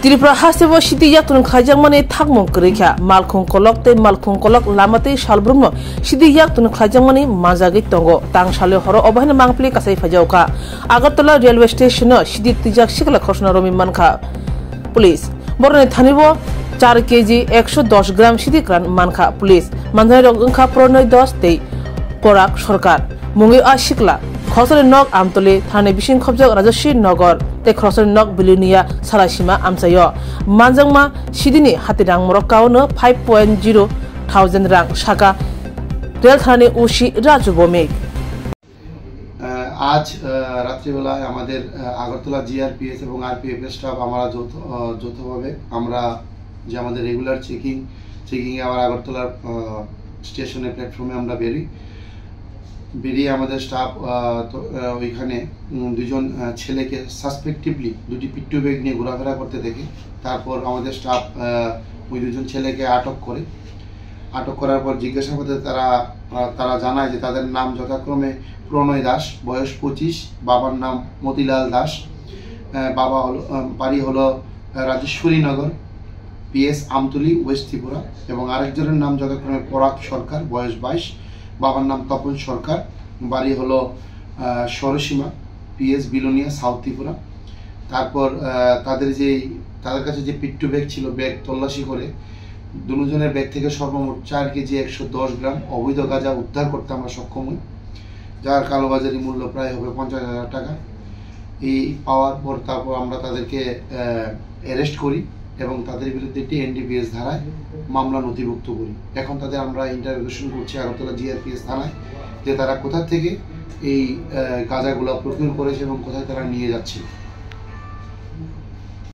Tripura hasebo sidi yaktun khlajangmani thakmung krikha malkhung kolok lamate salbrumno sidi yaktun khlajangmani majagi tongo tangsale horo obahine mangpli kasai phajauka Agartala railway station no sidi tijak sikla khosna romi mankha police borne thanibo 4 kg 110 gram sidi kran mankha police manjai rok ongkha pronoi 10 tei korak sarkar mungi a sikla খসরে নক আমতলে থানে বিশিং খবজক রাজস্বী নগর তে খসরে নক বিলুনিয়া সালাসিমা আমসায় মানজাংমা সিদিনি হাতে রাং মরক্কাওনো 5.0 রাং শাখা রেল থানে উশি রাজু ভৌমিক আজ রাত্রিবেলায় আমাদের আগরতলা জিআরপিএস এবং আরপিএফ স্টাফ আমরা যৌথভাবে আমরা যে আমাদের রেগুলার চেকিং এ আবার আগরতলার স্টেশনের প্ল্যাটফর্মে আমরা বেরিয়ে আমাদের স্টাফ ওইখানে দুজন ছেলেকে সাসপেক্টিভলি দুটি পিট্টু ব্যাগ নিয়ে ঘোরাফেরা করতে দেখে তারপর আমাদের স্টাফ ওই দুজন ছেলেকে আটক করার পর জিজ্ঞাসাবাদে তারা জানায় যে তাদের নাম যথাক্রমে প্রণয় দাস বয়স 25 বাবার নাম মতিলাল দাস বাড়ি হলো রাজেশ্বরী নগর পিএস আমতলি ওয়েস্ট ত্রিপুরা এবং আরেকজনের নাম যথাক্রমে পরাগ সরকার বয়স 22 বাবার নাম তপন সরকার বাড়ি হলো সরসীমা পিএস বিলোনিয়া সাউথ ত্রিপুরা তারপর তাদের কাছে যে পিট্টু ব্যাগ ছিল ব্যাগ তল্লাশি করে দুজনের ব্যাগ থেকে সর্বমোট 4 কেজি 110 গ্রাম অবৈধ গাঁজা উদ্ধার করতে আমরা সক্ষম হই যার কালোবাজারি মূল্য প্রায় হবে 50,000 টাকা এই পাওয়ার পর তারপর আমরা তাদেরকে অ্যারেস্ট করি এবং তাদের বিরুদ্ধে একটি এনডিপিএস ধারায় মামলা নথিভুক্ত করি এখন তাদের আমরা ইন্টারোগেশন করছি আগরতলা জিআরপিএস থানায় যে তারা কোথা থেকে এই গাঁজাগুলো প্রকিউর করেছে এবং কোথায় তারা নিয়ে যাচ্ছে।